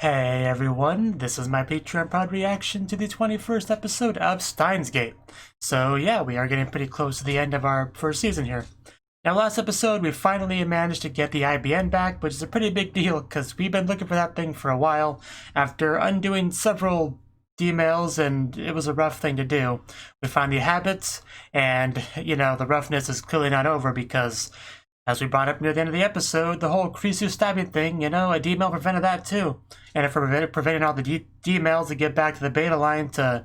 Hey everyone, this is my Patreon Pod reaction to the 21st episode of Steins. So yeah, we are getting pretty close to the end of our first season here. Now last episode, we finally managed to get the IBN back, which is a pretty big deal because we've been looking for that thing for a while after undoing several emails, and it was a rough thing to do. We found the habits, and you know, the roughness is clearly not over because as we brought up near the end of the episode, the whole Kyuu stabbing thing, you know, a D-mail prevented that too. And if we're preventing all the D-mails to get back to the beta line to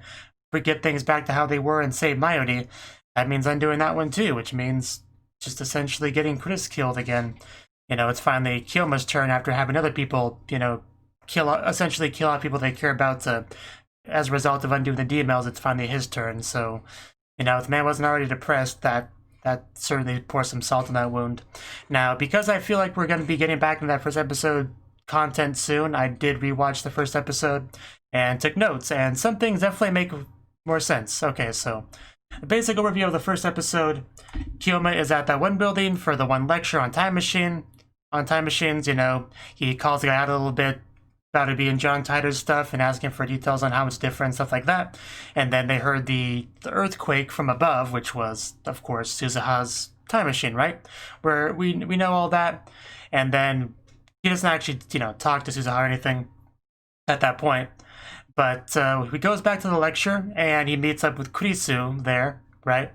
get things back to how they were and save MyOD, that means undoing that one too, which means just essentially getting Chris killed again. You know, it's finally Kyoma's turn after having other people, you know, essentially kill out people they care about to, as a result of undoing the D-mails, it's finally his turn. So, you know, if the man wasn't already depressed, that certainly pours some salt in that wound. Now, because I feel like we're going to be getting back into that first episode content soon, I did rewatch the first episode and took notes, and some things definitely make more sense. Okay, so the basic overview of the first episode: Kyoma is at that one building for the one lecture on time machines. You know, he calls the guy out a little bit about it being John Titor's stuff and asking for details on how it's different, stuff like that. And then they heard the earthquake from above, which was, of course, Suzuha's time machine, right? Where we know all that. And then he doesn't actually, you know, talk to Suzuha or anything at that point. But he goes back to the lecture and he meets up with Kurisu there, right?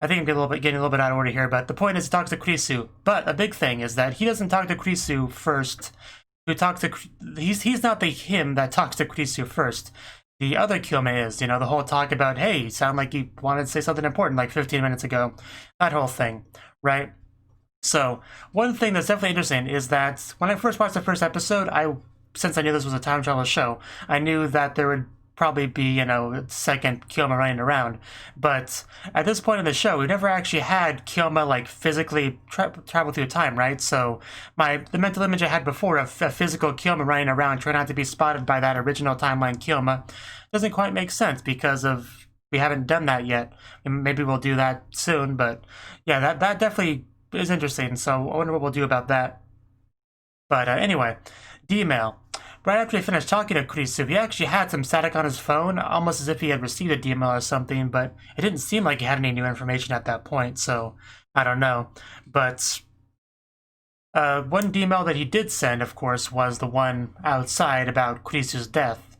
I think I'm getting a little bit out of order here, but the point is he talks to Kurisu. But a big thing is that he doesn't talk to Kurisu first. He's not the him that talks to Kurisu first. The other Kyoma is, you know, the whole talk about, hey, you sound like you wanted to say something important like 15 minutes ago. That whole thing, right? So, one thing that's definitely interesting is that when I first watched the first episode, since I knew this was a time travel show, I knew that there would probably be, you know, a second Kyoma running around. But at this point in the show, we've never actually had Kyoma like physically travel through time, right? So the mental image I had before of a physical Kyoma running around trying not to be spotted by that original timeline Kyoma doesn't quite make sense because we haven't done that yet. And maybe we'll do that soon, but yeah, that definitely is interesting. So I wonder what we'll do about that. But anyway, D-mail. Right after he finished talking to Kurisu, he actually had some static on his phone, almost as if he had received a D-mail or something, but it didn't seem like he had any new information at that point, so I don't know. But one D-mail that he did send, of course, was the one outside about Kurisu's death.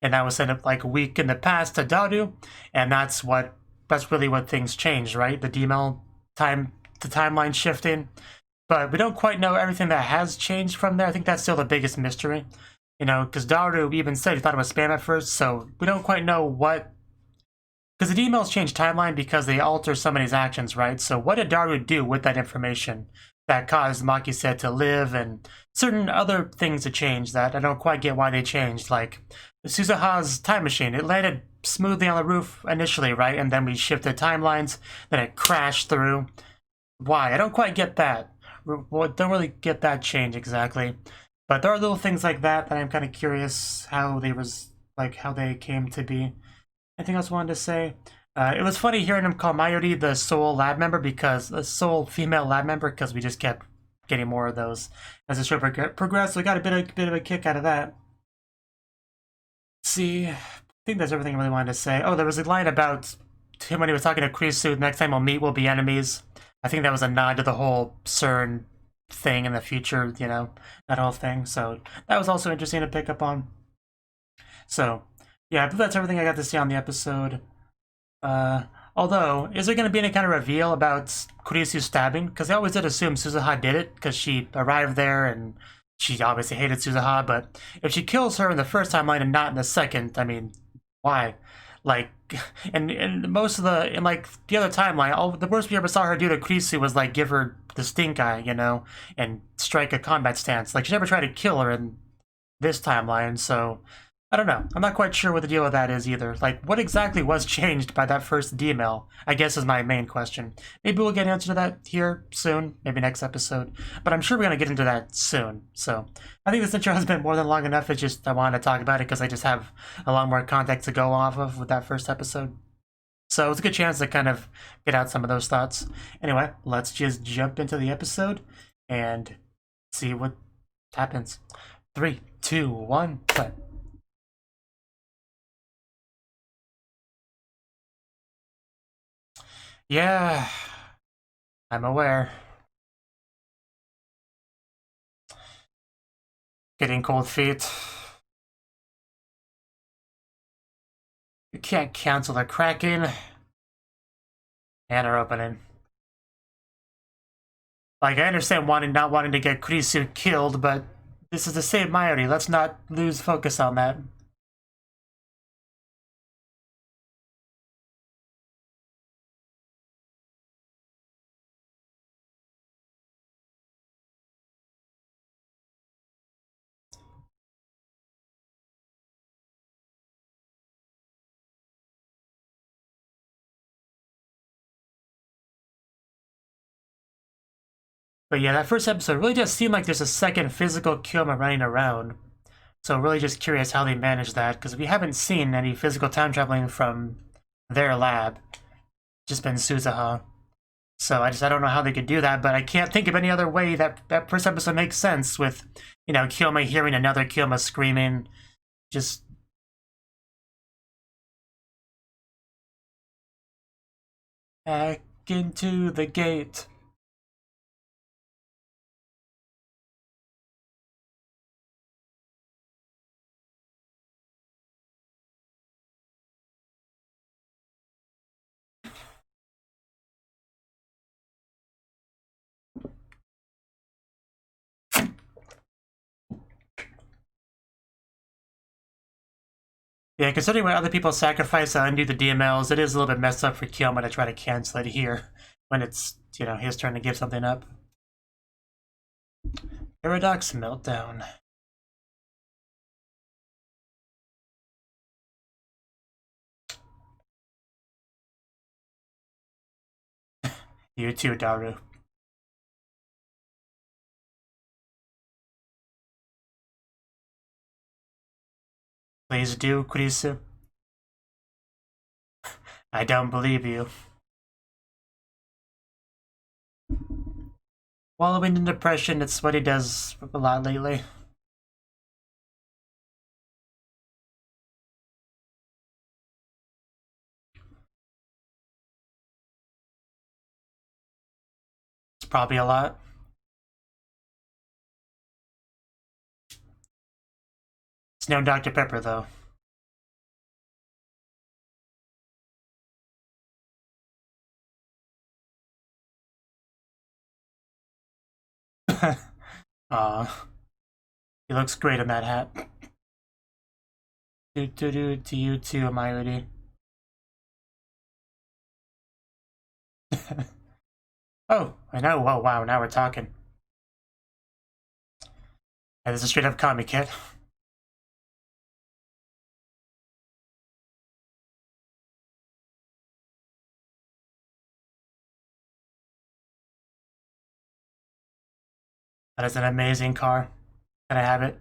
And that was sent up like a week in the past to Daru, and that's really what things changed, right? The D-mail the timeline shifting. But we don't quite know everything that has changed from there. I think that's still the biggest mystery. You know, because Daru even said he thought it was spam at first, so we don't quite know what... Because the emails change timeline because they alter somebody's actions, right? So what did Daru do with that information that caused Maki-said to live and certain other things to change that I don't quite get why they changed? Like Suzuha's time machine, it landed smoothly on the roof initially, right? And then we shifted timelines, then it crashed through. Why? I don't quite get that. Don't really get that change exactly. But there are little things like that I'm kind of curious how they came to be. Anything else I wanted to say? It was funny hearing him call MyOD the sole lab member, because the sole female lab member, because we just kept getting more of those as the show progressed. So we got a bit of a kick out of that. See, I think that's everything I really wanted to say. Oh, there was a line about him when he was talking to Kurisu. Next time we'll meet, we'll be enemies. I think that was a nod to the whole CERN thing in the future, you know, that whole thing. So that was also interesting to pick up on. So yeah, I believe that's everything I got to see on the episode. Although, is there going to be any kind of reveal about Kurisu's stabbing? Because I always did assume Suzuha did it because she arrived there and she obviously hated Suzuha. But if she kills her in the first timeline and not in the second, I mean, why? Like, and most of in like the other timeline, the worst we ever saw her do to Kurisu was like give her the stink eye, you know, and strike a combat stance. Like, she never tried to kill her in this timeline, so I don't know. I'm not quite sure what the deal with that is either. Like, what exactly was changed by that first D-mail, I guess, is my main question. Maybe we'll get an answer to that here soon, maybe next episode, but I'm sure we're going to get into that soon. So I think this intro has been more than long enough. It's just I wanted to talk about it because I just have a lot more context to go off of with that first episode. So it's a good chance to kind of get out some of those thoughts. Anyway, let's just jump into the episode and see what happens. 3, 2, 1, play. Yeah, I'm aware. Getting cold feet. You can't cancel the Kraken. And our opening. Like, I understand not wanting to get Kurisu killed, but this is the same Mayuri. Let's not lose focus on that. But yeah, that first episode really does seem like there's a second physical Kyoma running around. So really just curious how they manage that, because we haven't seen any physical time traveling from their lab. Just been Suzuha. So I don't know how they could do that, but I can't think of any other way that first episode makes sense with, you know, Kyoma hearing another Kyoma screaming. Just... back into the gate. Yeah, considering what other people sacrifice to undo the DMLs, it is a little bit messed up for Kyoma to try to cancel it here when it's, you know, his turn to give something up. Paradox Meltdown. You too, Daru. Please do, Kurisu. I don't believe you. Wallowing in depression, it's what he does a lot lately. It's probably a lot. It's no Dr. Pepper, though. Aw. He looks great in that hat. Do to you too, Mayuri. Oh, I know. Oh, wow, now we're talking. Yeah, this is straight up comic kit. That is an amazing car. Can I have it?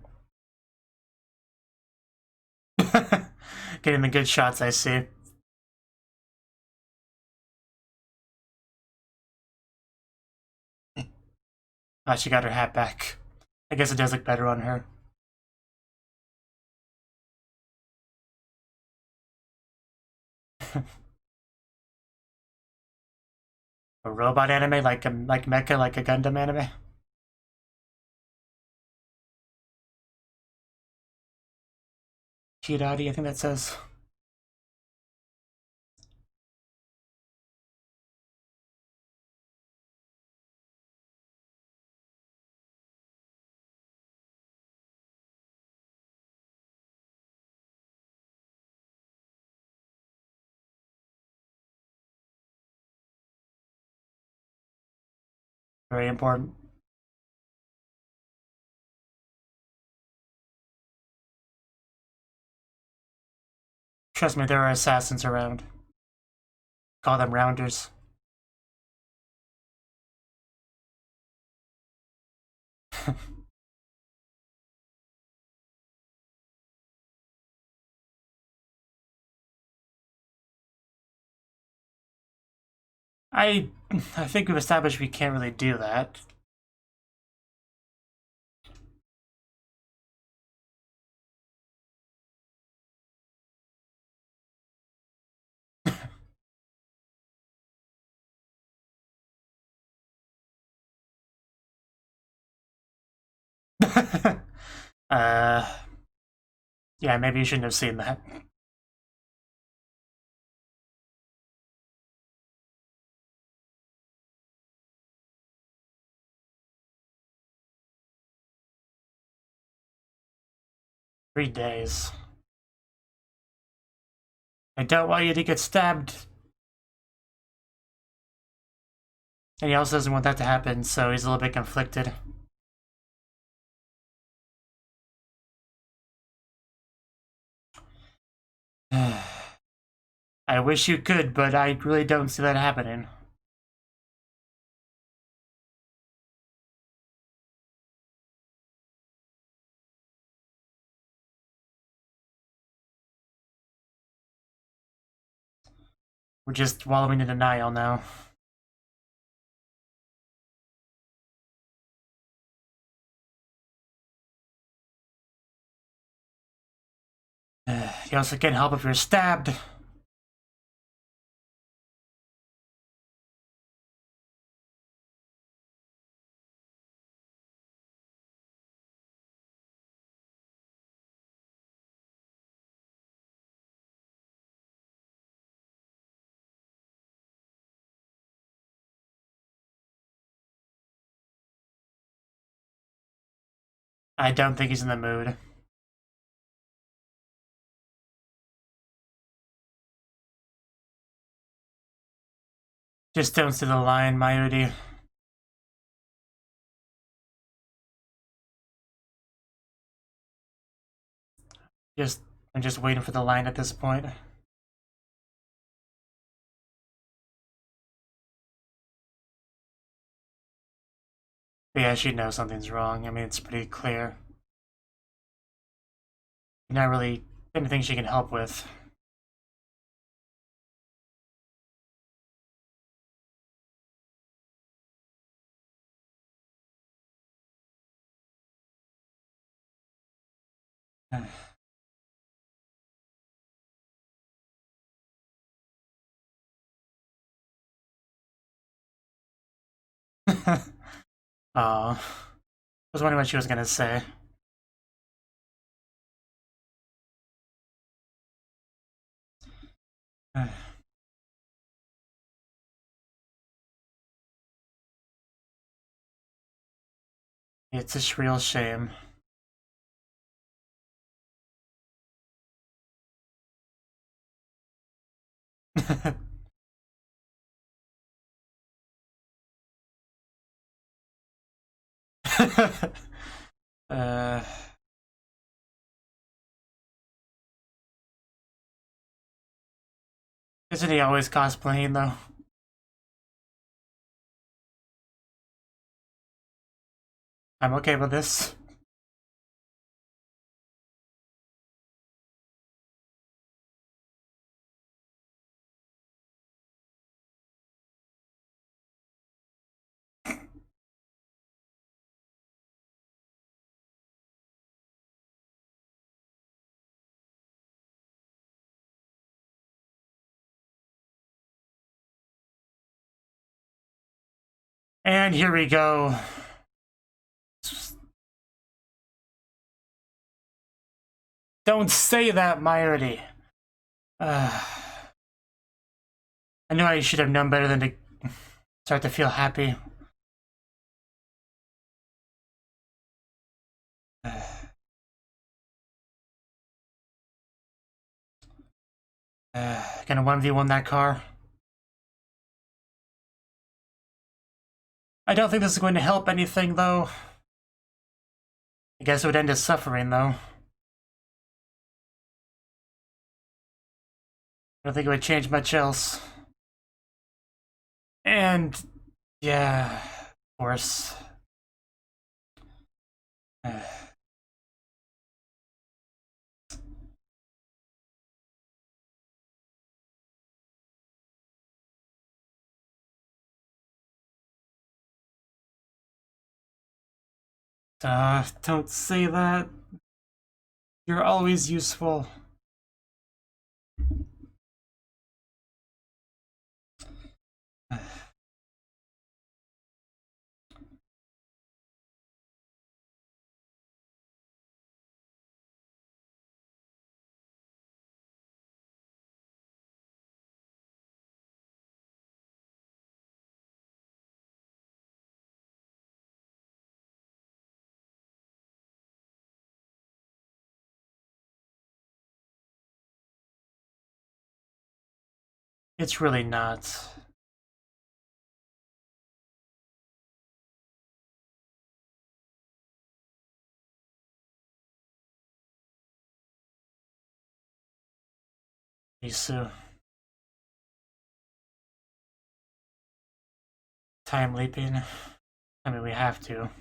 Getting the good shots, I see. Oh, she got her hat back. I guess it does look better on her. A robot anime, like mecha, like a Gundam anime. Kirari, I think that says. Very important. Trust me, there are assassins around. Call them rounders. I think we've established we can't really do that. Yeah, maybe you shouldn't have seen that. Three days. I don't want you to get stabbed. And he also doesn't want that to happen, so he's a little bit conflicted. I wish you could, but I really don't see that happening. We're just wallowing in denial now. You also can't help if you're stabbed. I don't think he's in the mood. Just don't see the line, Mayuri. I'm just waiting for the line at this point. But yeah, she knows something's wrong. I mean, it's pretty clear. Not really anything she can help with. I was wondering what she was gonna say. It's a real shame. uh, Isn't he always cosplaying though? I'm okay with this. And here we go. Don't say that, Mayuri. I knew I should have known better than to start to feel happy. Gonna 1v1 that car. I don't think this is going to help anything, though. I guess it would end his suffering, though. I don't think it would change much else. And, yeah, of course. Don't say that. You're always useful. It's really not. Isu. Time leaping. I mean, we have to.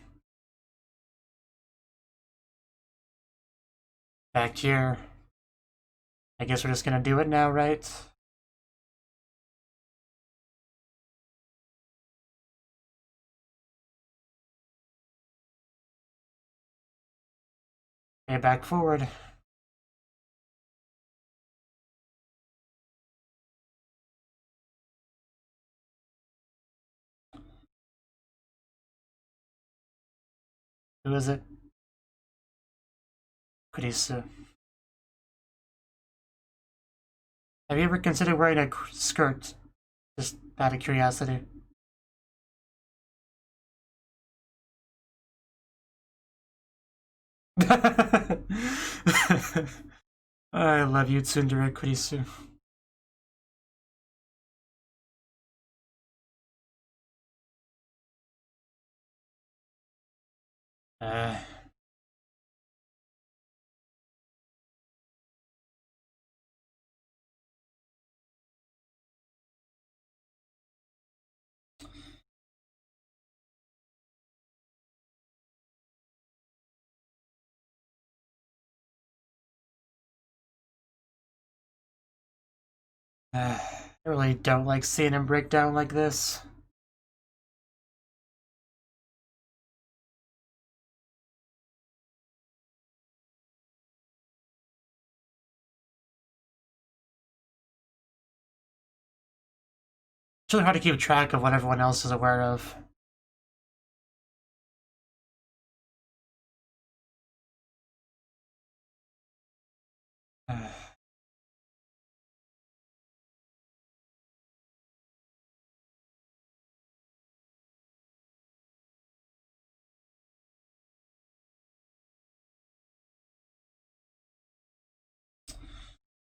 Back here. I guess we're just gonna do it now, right? Okay, back forward. Who is it? Kurisu. Have you ever considered wearing a skirt? Just out of curiosity. I love you, Tsundere Kurisu. I really don't like seeing him break down like this. It's really hard to keep track of what everyone else is aware of.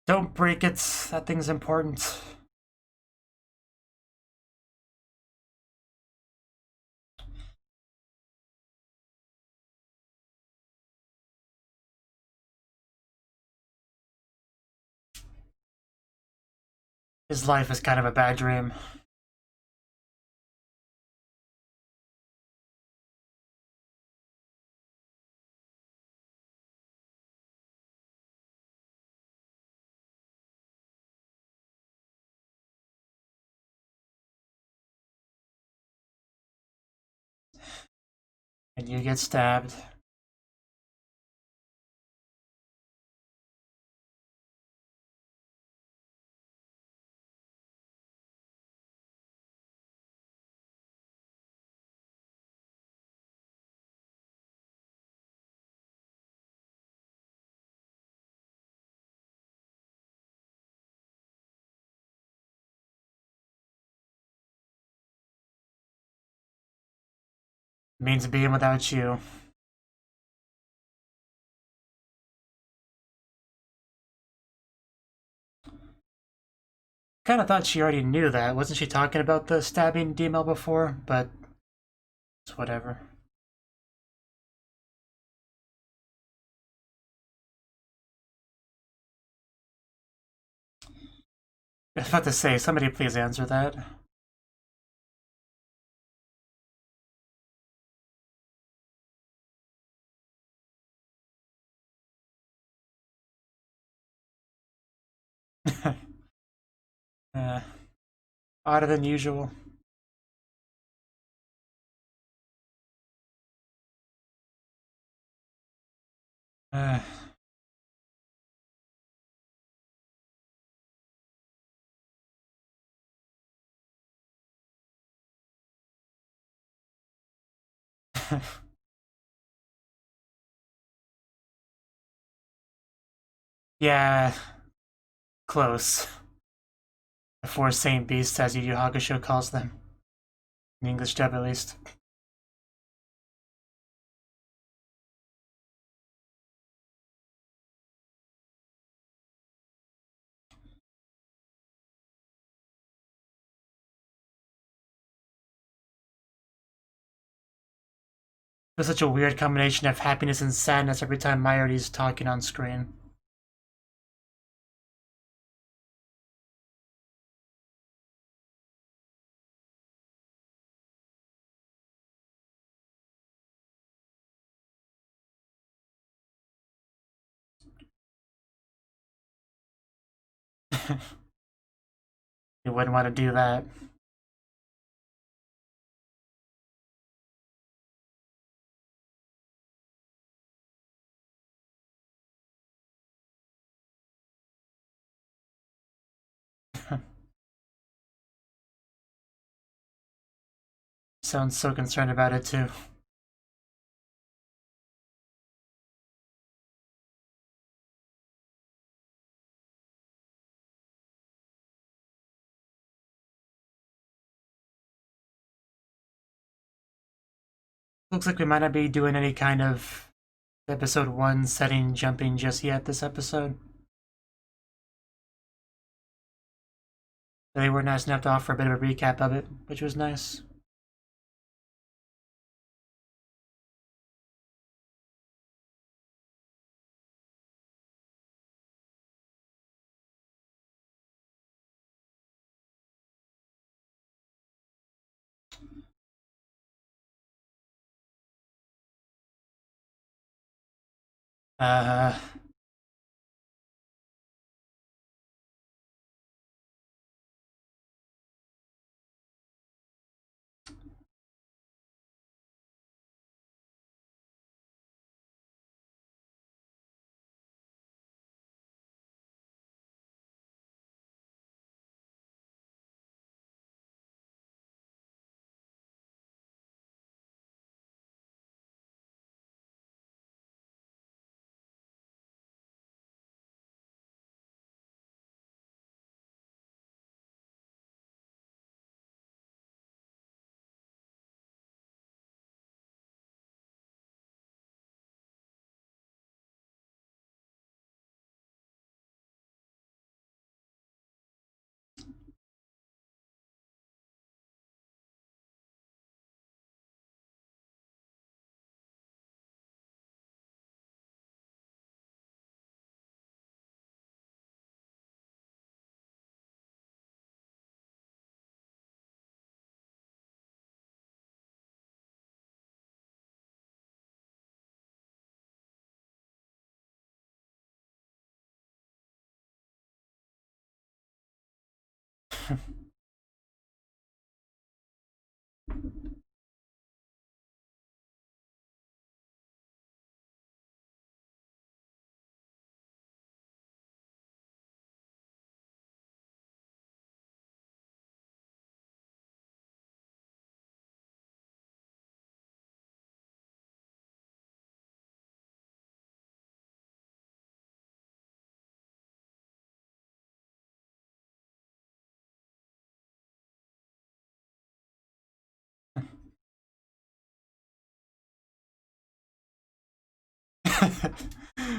Don't break it. That thing's important. His life is kind of a bad dream. And you get stabbed. Means being without you. Kind of thought she already knew that. Wasn't she talking about the stabbing DML before? But it's whatever. I was about to say, somebody please answer that. Odder than usual. Yeah, close. The four Saint Beasts, as Yu Yu Hakusho calls them. In English dub, at least. There's such a weird combination of happiness and sadness every time Mujirou talking on screen. You wouldn't want to do that. Sounds so concerned about it too. Looks like we might not be doing any kind of episode 1 setting jumping just yet this episode. They were nice enough to offer a bit of a recap of it, which was nice. Uh,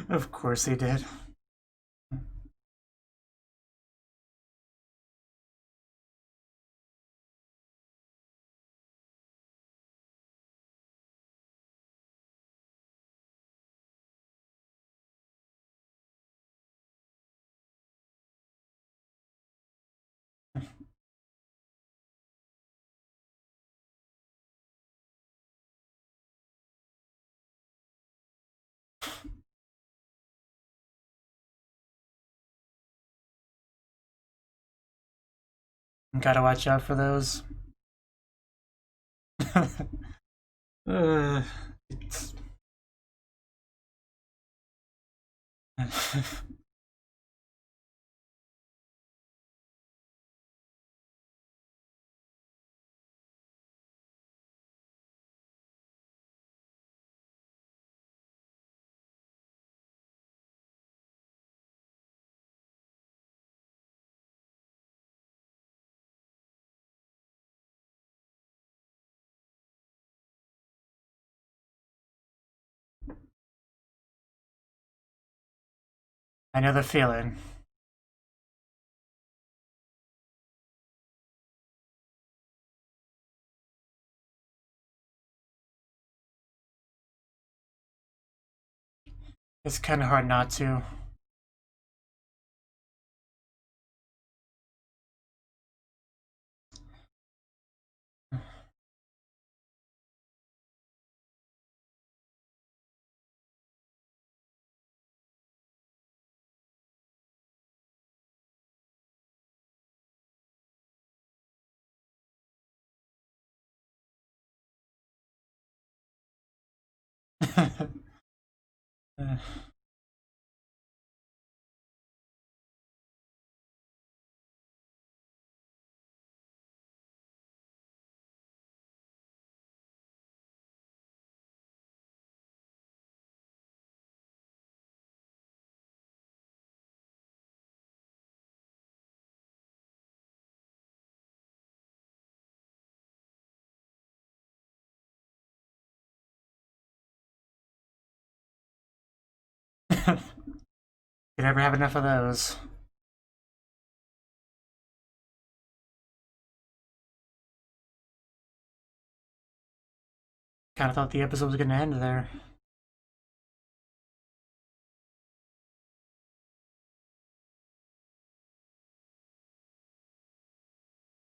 of course he did. Gotta watch out for those. uh, I know the feeling. It's kind of hard not to. You never have enough of those. Kind of thought the episode was going to end there.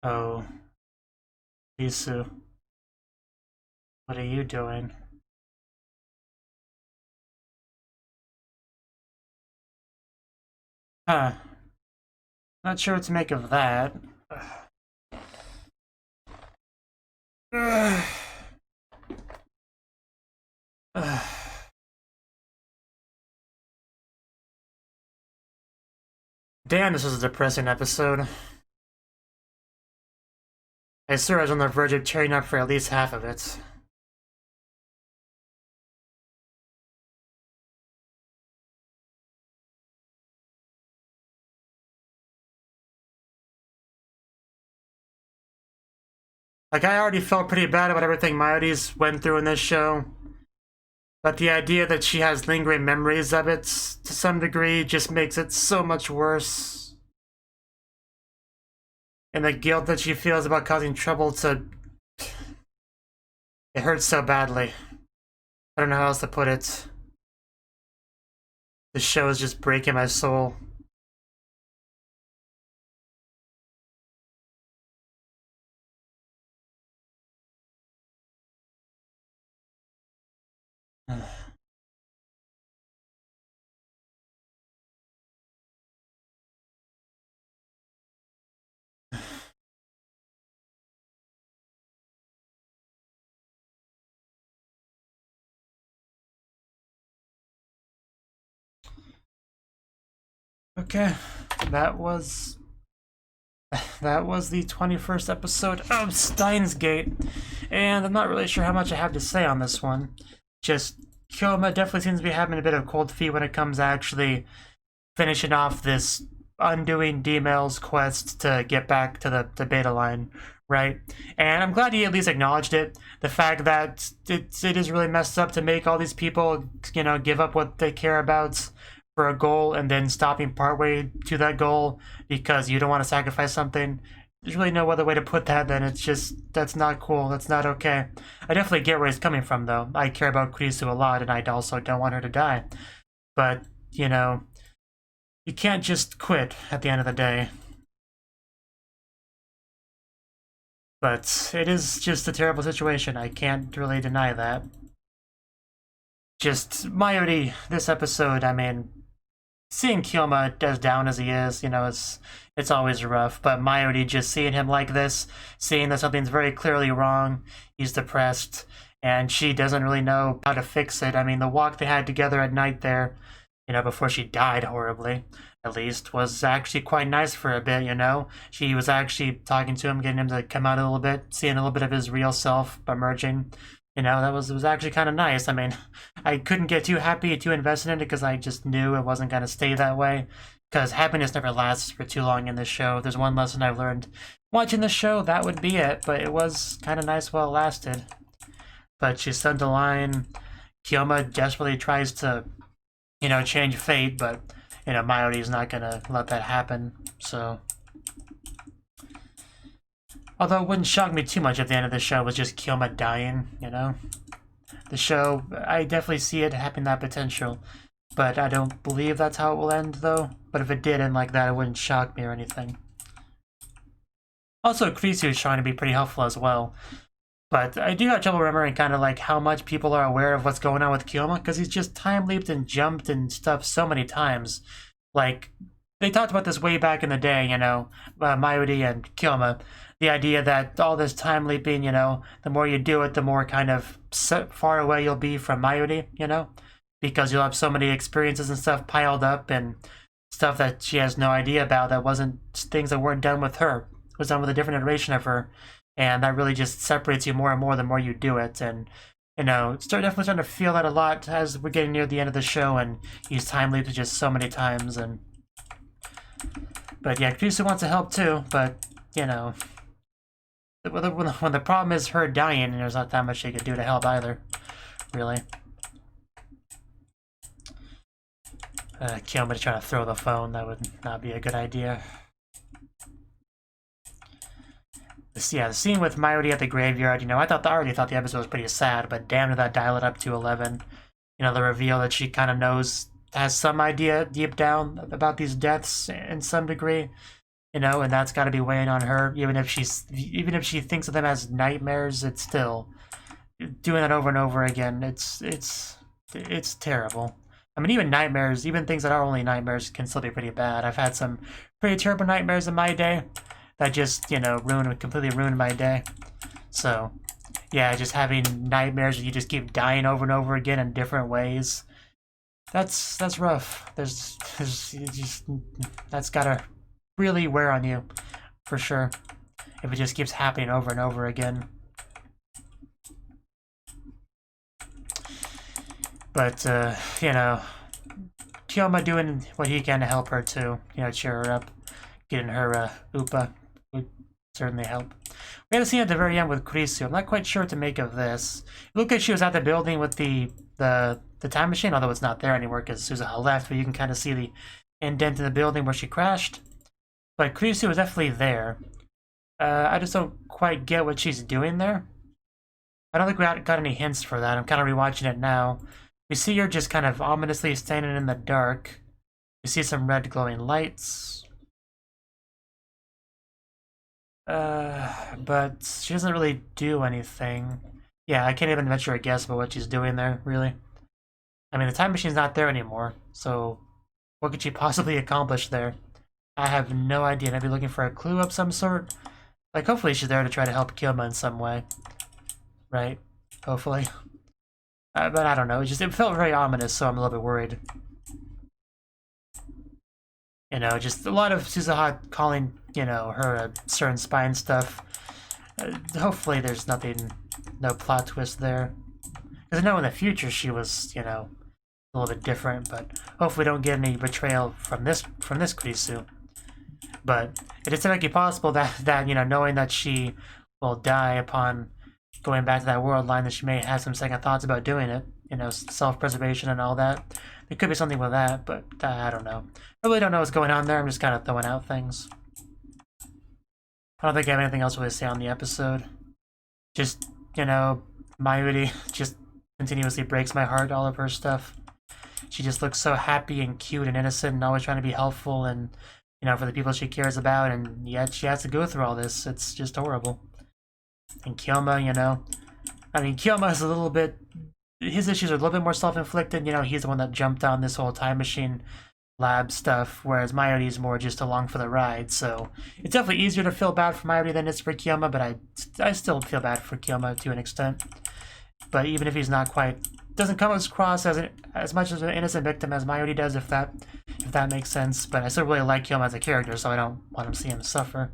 Oh. Isu. What are you doing? Huh. Not sure what to make of that. Damn, this was a depressing episode. I swear I was on the verge of tearing up for at least half of it. Like, I already felt pretty bad about everything Mayuri's went through in this show. But the idea that she has lingering memories of it, to some degree, just makes it so much worse. And the guilt that she feels about causing trouble to... It hurts so badly. I don't know how else to put it. This show is just breaking my soul. Okay, that was the 21st episode of Steins Gate, and I'm not really sure how much I have to say on this one. Just, Kyoma definitely seems to be having a bit of cold feet when it comes to actually finishing off this undoing D-Mail's quest to get back to the beta line, right? And I'm glad he at least acknowledged it. The fact that it is really messed up to make all these people, you know, give up what they care about for a goal and then stopping partway to that goal because you don't want to sacrifice something. There's really no other way to put that than it's just, that's not cool, that's not okay. I definitely get where he's coming from though. I care about Kurisu a lot and I also don't want her to die. But, you know, you can't just quit at the end of the day. But it is just a terrible situation, I can't really deny that. Just, Mayuri, this episode, I mean, seeing Kyoma as down as he is, you know, it's always rough. But Mayuri, just seeing him like this, seeing that something's very clearly wrong, he's depressed, and she doesn't really know how to fix it. I mean, the walk they had together at night there, you know, before she died horribly, at least, was actually quite nice for a bit, you know? She was actually talking to him, getting him to come out a little bit, seeing a little bit of his real self emerging. You know, it was actually kind of nice. I mean, I couldn't get too happy, too invested in it because I just knew it wasn't going to stay that way. Because happiness never lasts for too long in this show. If there's one lesson I've learned watching the show, that would be it. But it was kind of nice while it lasted. But she's sent a line. Kyoma desperately tries to, you know, change fate, but, you know, Mayuri's not going to let that happen. So... Although it wouldn't shock me too much if the end of the show was just Kyoma dying, you know? The show, I definitely see it having that potential. But I don't believe that's how it will end, though. But if it did end like that, it wouldn't shock me or anything. Also, Krisu is trying to be pretty helpful as well. But I do have trouble remembering kind of like how much people are aware of what's going on with Kyoma, because he's just time-leaped and jumped and stuff so many times. Like, they talked about this way back in the day, you know, Mayuri and Kyoma. The idea that all this time-leaping, you know, the more you do it, the more kind of far away you'll be from Mayuri, you know? Because you'll have so many experiences and stuff piled up and stuff that she has no idea about that wasn't things that weren't done with her. It was done with a different iteration of her. And that really just separates you more and more the more you do it. And, you know, definitely starting to feel that a lot as we're getting near the end of the show and use time leaps just so many times. And but yeah, Krisu wants to help too, but, you know, when the problem is her dying, and there's not that much she could do to help either, really. Kyoma trying to throw the phone, that would not be a good idea. Yeah, the scene with Mayuri at the graveyard, you know, I already thought the episode was pretty sad, but damn did that dial it up to 11. You know, the reveal that she kind of knows, has some idea deep down about these deaths in some degree, you know, and that's got to be weighing on her. Even if she thinks of them as nightmares, it's still doing that over and over again. It's terrible. I mean, even nightmares, even things that are only nightmares, can still be pretty bad. I've had some pretty terrible nightmares in my day that just, you know, completely ruined my day. So, yeah, just having nightmares where you just keep dying over and over again in different ways. That's rough. That's gotta really wear on you, for sure. If it just keeps happening over and over again. But, you know, Kyoma doing what he can to help her too. You know, cheer her up. Getting her, Upa would certainly help. We had a scene at the very end with Krisu. I'm not quite sure what to make of this. It looked like she was at the building with the time machine, although it's not there anymore because Suzuha left, but you can kind of see the indent in the building where she crashed. But Krisu was definitely there. I just don't quite get what she's doing there. I don't think we got any hints for that. I'm kind of rewatching it now. We see her just kind of ominously standing in the dark. We see some red glowing lights. But she doesn't really do anything. Yeah, I can't even venture a guess about what she's doing there, really. I mean, the time machine's not there anymore, so what could she possibly accomplish there? I have no idea. Maybe looking for a clue of some sort? Like, hopefully she's there to try to help Kyoma in some way. Right? Hopefully. But I don't know. It felt very ominous, so I'm a little bit worried. You know, just a lot of Suzuha calling, you know, her certain spine stuff. Hopefully there's no plot twist there. Because I know in the future she was, you know, a little bit different, but hopefully we don't get any betrayal from this Krisu. But it is technically possible that, you know, knowing that she will die upon going back to that world line, that she may have some second thoughts about doing it. You know, self-preservation and all that. There could be something with that, but I don't know. I really don't know what's going on there. I'm just kind of throwing out things. I don't think I have anything else really to say on the episode. Just, you know, Mayuri just continuously breaks my heart, all of her stuff. She just looks so happy and cute and innocent and always trying to be helpful and, you know, for the people she cares about, and yet she has to go through all this. It's just horrible. And Kyoma, you know, I mean, Kyoma is a little bit, his issues are a little bit more self-inflicted. You know, he's the one that jumped on this whole time machine lab stuff, whereas Mayuri is more just along for the ride. So it's definitely easier to feel bad for Mayuri than it's for Kyoma, but I still feel bad for Kyoma to an extent. But even if he's not quite, doesn't come across as much as an innocent victim as Mayuri does, if that makes sense. But I still really like Kyoma as a character, so I don't want to see him suffer.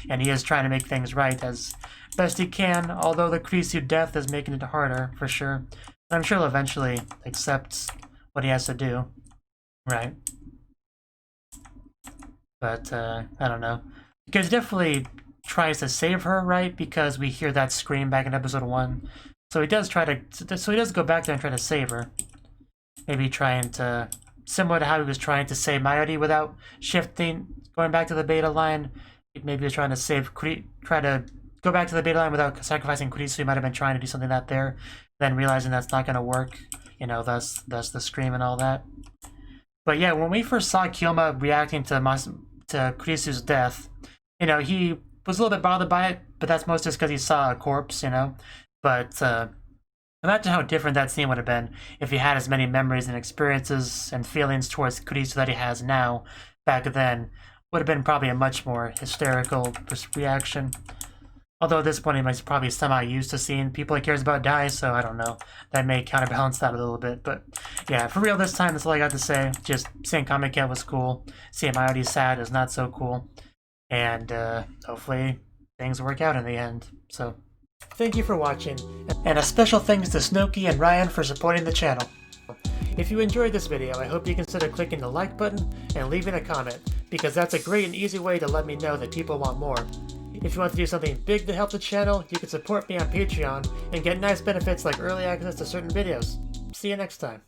And he is trying to make things right as best he can, although the Krisu death is making it harder, for sure. But I'm sure he'll eventually accept what he has to do. Right. But, I don't know. Because he definitely tries to save her, right? Because we hear that scream back in episode 1. So he does go back there and try to save her. Maybe trying to, similar to how he was trying to save Mayuri without shifting, going back to the beta line. Maybe he was trying to try to go back to the beta line without sacrificing Krisu. He might have been trying to do something out there, then realizing that's not going to work. You know, thus the scream and all that. But yeah, when we first saw Kyoma reacting to Kurisu's death, you know, he was a little bit bothered by it, but that's mostly just because he saw a corpse, you know. But imagine how different that scene would have been if he had as many memories and experiences and feelings towards Kurisu that he has now. Back then, would have been probably a much more hysterical reaction. Although at this point, he might probably somehow used to seeing people he cares about die, so I don't know. That may counterbalance that a little bit. But yeah, for real this time, that's all I got to say. Just seeing CometCat was cool. Seeing him already sad is not so cool. And hopefully things work out in the end. So thank you for watching. And a special thanks to Cnouki and Ryan for supporting the channel. If you enjoyed this video, I hope you consider clicking the like button and leaving a comment, because that's a great and easy way to let me know that people want more. If you want to do something big to help the channel, you can support me on Patreon and get nice benefits like early access to certain videos. See you next time.